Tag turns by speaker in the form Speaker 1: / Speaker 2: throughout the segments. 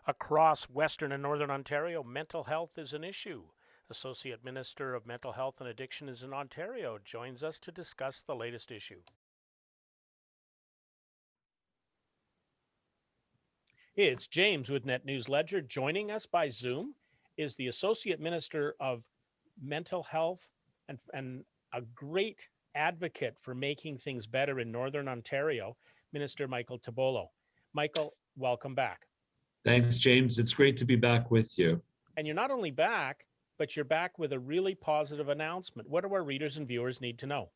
Speaker 1: Across Western and Northern Ontario, mental health is an issue. Associate Minister of Mental Health and Addiction is in Ontario, joins us to discuss the latest issue. It's James with Net News Ledger. Joining us by Zoom is the Associate Minister of Mental Health and a great advocate for making things better in Northern Ontario, Minister Michael Tibollo. Michael, welcome back.
Speaker 2: Thanks, James. It's great to be back with you.
Speaker 1: And you're not only back, but you're back with a really positive announcement. What do our readers and viewers need to know?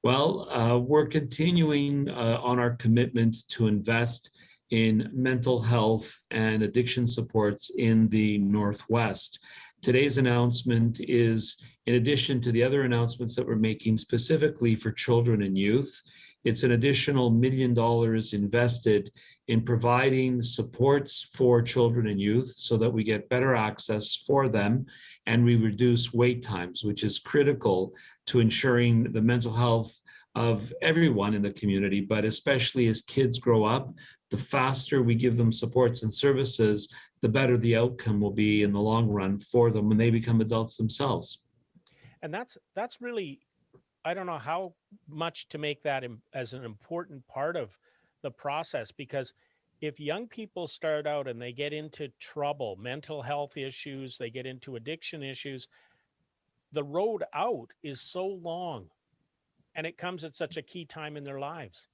Speaker 2: Well, we're continuing on our commitment to invest in mental health and addiction supports in the Northwest. Today's announcement is, in addition to the other announcements that we're making specifically for children and youth, it's an additional $1 million invested in providing supports for children and youth so that we get better access for them and we reduce wait times, which is critical to ensuring the mental health of everyone in the community, but especially as kids grow up, the faster we give them supports and services, the better the outcome will be in the long run for them when they become adults themselves.
Speaker 1: And that's really, I don't know how much to make that as an important part of the process, because if young people start out and they get into trouble, mental health issues, they get into addiction issues, the road out is so long and it comes at such a key time in their lives.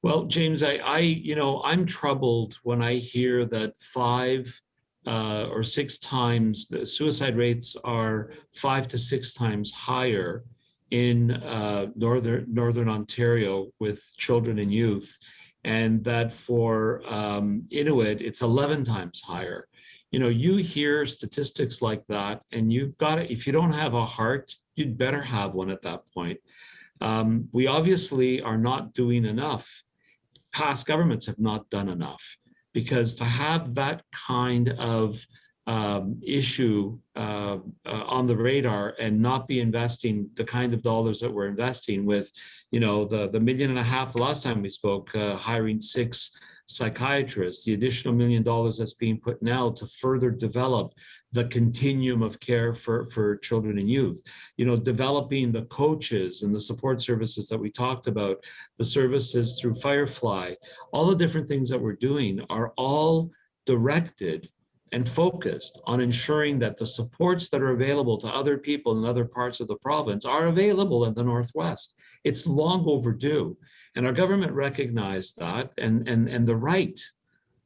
Speaker 2: Well, James, I'm troubled when I hear that 5 or 6 times the suicide rates are 5 to 6 times higher in Northern Ontario with children and youth, and that for Inuit, it's 11 times higher. You know, you hear statistics like that, and you've got to, if you don't have a heart, you'd better have one at that point. We obviously are not doing enough. Past governments have not done enough, because to have that kind of issue on the radar and not be investing the kind of dollars that we're investing with, you know, the $1.5 million the last time we spoke, hiring 6 psychiatrists, the additional $1 million that's being put now to further develop the continuum of care for children and youth, you know, developing the coaches and the support services that we talked about, the services through Firefly, all the different things that we're doing are all directed and focused on ensuring that the supports that are available to other people in other parts of the province are available in the Northwest. It's long overdue. And our government recognized that and the right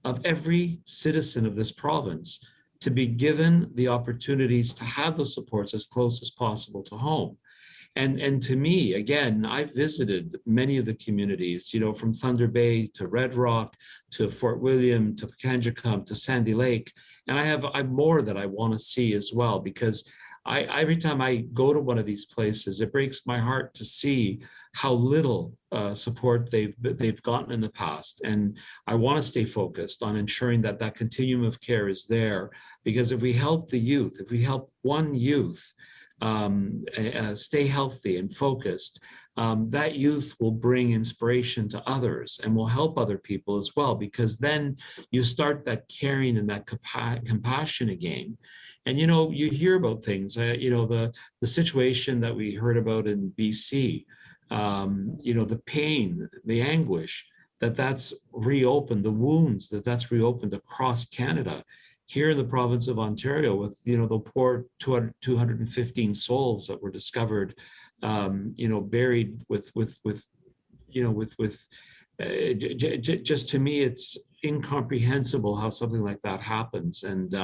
Speaker 2: of every citizen of this province to be given the opportunities to have those supports as close as possible to home. And to me, again, I've visited many of the communities, you know, from Thunder Bay to Red Rock to Fort William to Pekanjikam to Sandy Lake, and I have more that I want to see as well, because every time I go to one of these places, it breaks my heart to see how little support they've gotten in the past. And I want to stay focused on ensuring that that continuum of care is there, because if we help the youth, if we help one youth stay healthy and focused, that youth will bring inspiration to others and will help other people as well, because then you start that caring and that compassion again. And, you know, you hear about things, you know, the situation that we heard about in BC, you know, the pain, the anguish that's reopened, the wounds that's reopened across Canada. Here in the province of Ontario, with, you know, the poor 215 souls that were discovered, you know, buried with just, to me, it's incomprehensible how something like that happens, and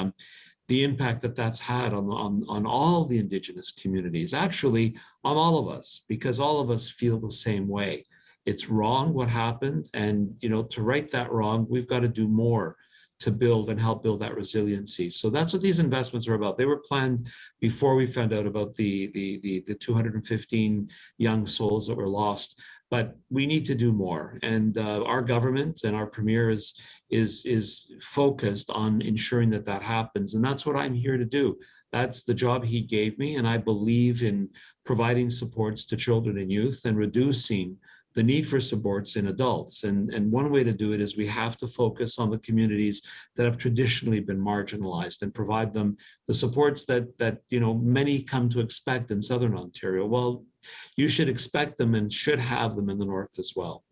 Speaker 2: the impact that's had on all the Indigenous communities, actually on all of us, because all of us feel the same way. It's wrong what happened, and, you know, to right that wrong, we've got to do more to build and help build that resiliency. So that's what these investments are about. They were planned before we found out about the 215 young souls that were lost, but we need to do more. And our government and our premier is focused on ensuring that happens. And that's what I'm here to do. That's the job he gave me. And I believe in providing supports to children and youth and reducing the need for supports in adults. And one way to do it is we have to focus on the communities that have traditionally been marginalized and provide them the supports that many come to expect in Southern Ontario. Well, you should expect them and should have them in the North as well.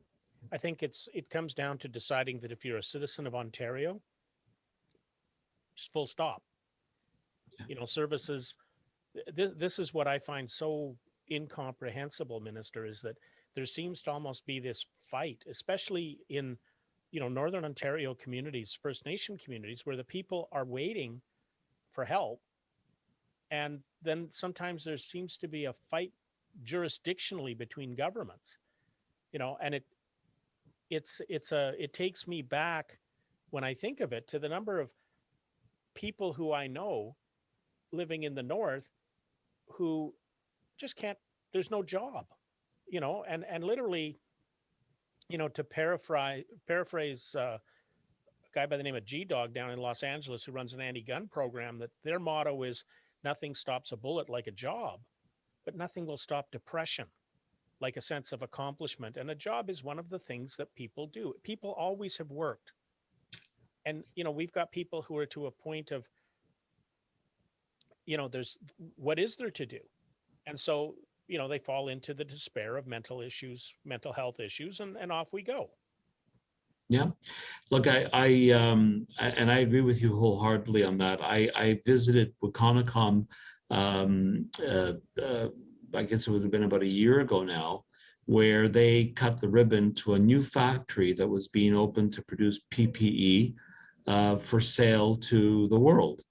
Speaker 1: I think it comes down to deciding that if you're a citizen of Ontario, just full stop. Services. This is what I find so incomprehensible, Minister, is that there seems to almost be this fight, especially in Northern Ontario communities, First Nation communities, where the people are waiting for help, and then sometimes there seems to be a fight jurisdictionally between governments, and it takes me back, when I think of it, to the number of people who I know living in the North who just can't, there's no job, and literally, to paraphrase a guy by the name of G-Dog down in Los Angeles who runs an anti-gun program, that their motto is nothing stops a bullet like a job, but nothing will stop depression like a sense of accomplishment. And a job is one of the things that people do. People always have worked. And, we've got people who are to a point of, there's, what is there to do? And so, they fall into the despair of mental health issues, and off we go.
Speaker 2: Yeah, look, I and I agree with you wholeheartedly on that. I visited Wiconicom, I guess it would have been about a year ago now, where they cut the ribbon to a new factory that was being opened to produce PPE for sale to the world.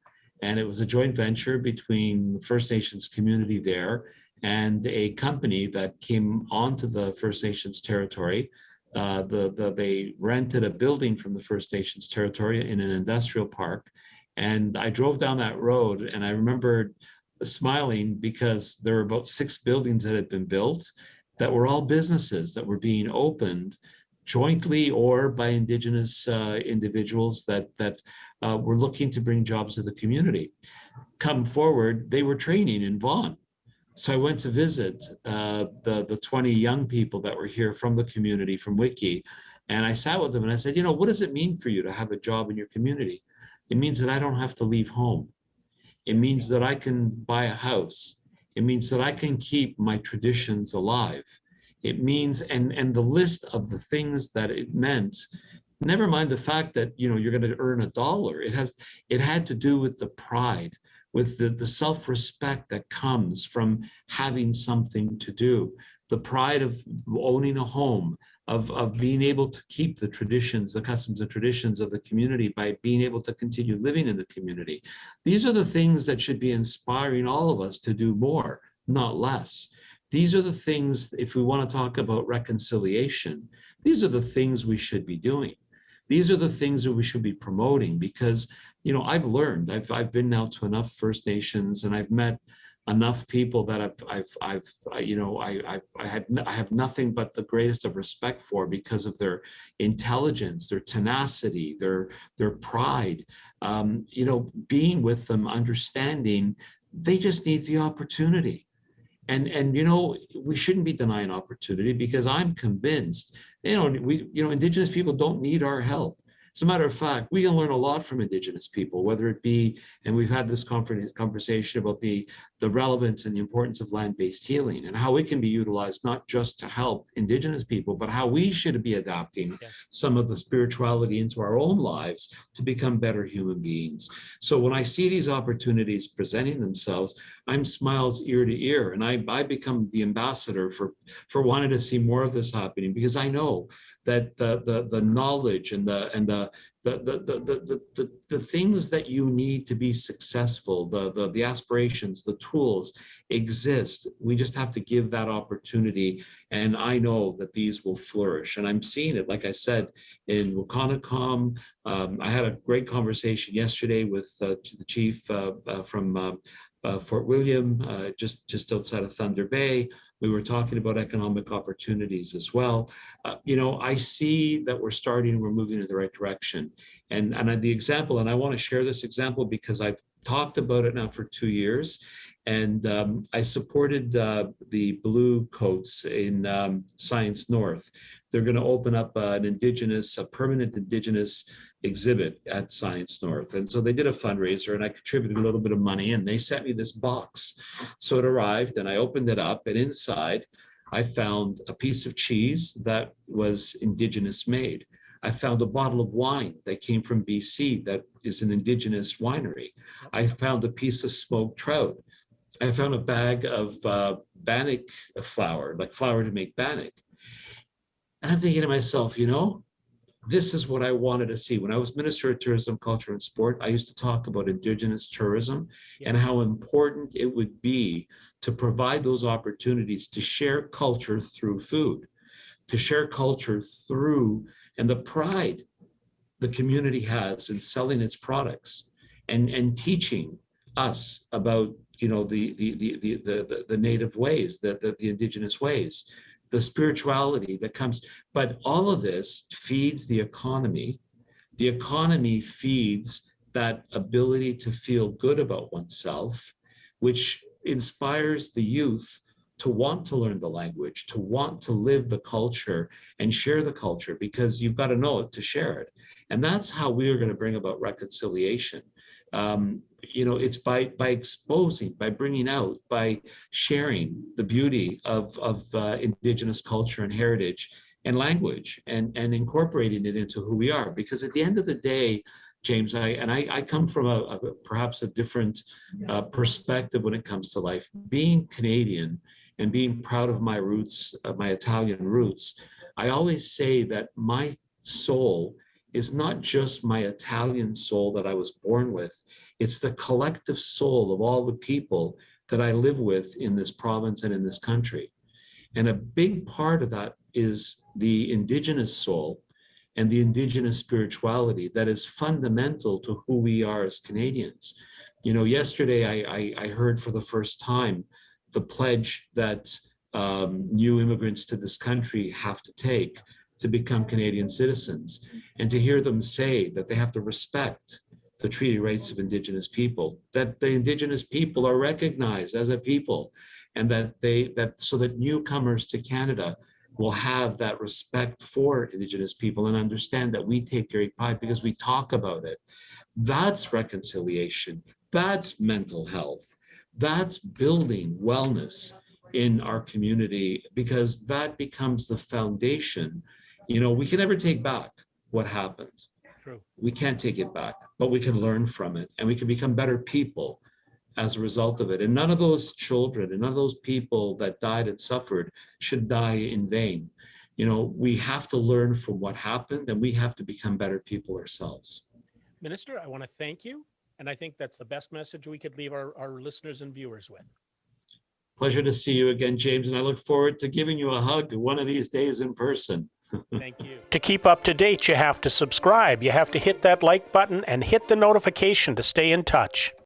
Speaker 2: And it was a joint venture between the First Nations community there and a company that came onto the First Nations territory. They rented a building from the First Nations territory in an industrial park. And I drove down that road and I remember smiling because there were about 6 buildings that had been built that were all businesses that were being opened jointly or by Indigenous individuals that were looking to bring jobs to the community. Come forward, they were training in Vaughan. So I went to visit the 20 young people that were here from the community, from Wiki, and I sat with them and I said, what does it mean for you to have a job in your community? It means that I don't have to leave home. It means that I can buy a house. It means that I can keep my traditions alive. It means, and the list of the things that it meant, never mind the fact that, you're going to earn $1. It had to do with the pride, with the self-respect that comes from having something to do, the pride of owning a home, of being able to keep the traditions, the customs and traditions of the community by being able to continue living in the community. These are the things that should be inspiring all of us to do more, not less. These are the things, if we want to talk about reconciliation, these are the things we should be doing. These are the things that we should be promoting because, I've learned, I've been now to enough First Nations and I've met enough people that I have nothing but the greatest of respect for because of their intelligence, their tenacity, their pride, being with them, understanding they just need the opportunity. And we shouldn't be denying opportunity because I'm convinced, Indigenous people don't need our help. As a matter of fact, we can learn a lot from Indigenous people, whether it be, and we've had this conversation about the relevance and the importance of land-based healing and how it can be utilized not just to help Indigenous people, but how we should be adapting some of the spirituality into our own lives to become better human beings. So when I see these opportunities presenting themselves, I'm smiles ear to ear, and I become the ambassador for wanting to see more of this happening because I know that the knowledge and the things that you need to be successful, the aspirations, the tools exist. We just have to give that opportunity, and I know that these will flourish. And I'm seeing it, like I said, in Wiconicom. I had a great conversation yesterday with the chief from Fort William, just outside of Thunder Bay. We were talking about economic opportunities as well. I see that we're moving in the right direction. The example, and I want to share this example because I've talked about it now for 2 years, and I supported the Blue Coats in Science North. They're going to open up a permanent Indigenous exhibit at Science North. And so they did a fundraiser, and I contributed a little bit of money, and they sent me this box. So it arrived, and I opened it up, and inside I found a piece of cheese that was Indigenous made. I found a bottle of wine that came from BC that is an Indigenous winery. I found a piece of smoked trout. I found a bag of bannock flour, like flour to make bannock. And I'm thinking to myself, this is what I wanted to see. When I was Minister of Tourism, Culture and Sport, I used to talk about Indigenous tourism and how important it would be to provide those opportunities to share culture through food, to share culture through and the pride the community has in selling its products and teaching us about the native ways, the Indigenous ways, the spirituality that comes. But all of this feeds the economy. The economy feeds that ability to feel good about oneself, which inspires the youth to want to learn the language, to want to live the culture and share the culture, because you've got to know it to share it. And that's how we are going to bring about reconciliation. It's by exposing, by bringing out, by sharing the beauty of Indigenous culture and heritage and language, and incorporating it into who we are. Because at the end of the day, James, I come from perhaps a different perspective when it comes to life. Being Canadian and being proud of my roots, my Italian roots, I always say that my soul is not just my Italian soul that I was born with. It's the collective soul of all the people that I live with in this province and in this country. And a big part of that is the Indigenous soul and the Indigenous spirituality that is fundamental to who we are as Canadians. Yesterday I heard for the first time the pledge that new immigrants to this country have to take to become Canadian citizens, and to hear them say that they have to respect the treaty rights of Indigenous people, that the Indigenous people are recognized as a people, and that so that newcomers to Canada will have that respect for Indigenous people and understand that we take great pride because we talk about it. That's reconciliation. That's mental health. That's building wellness in our community, because that becomes the foundation. We can never take back what happened.
Speaker 1: True.
Speaker 2: We can't take it back, but we can learn from it, and we can become better people as a result of it. And none of those children and none of those people that died and suffered should die in vain. We have to learn from what happened, and we have to become better people ourselves.
Speaker 1: Minister, I want to thank you. And I think that's the best message we could leave our listeners and viewers with.
Speaker 2: Pleasure to see you again, James. And I look forward to giving you a hug one of these days in person.
Speaker 1: Thank you. To keep up to date, you have to subscribe. You have to hit that like button and hit the notification to stay in touch.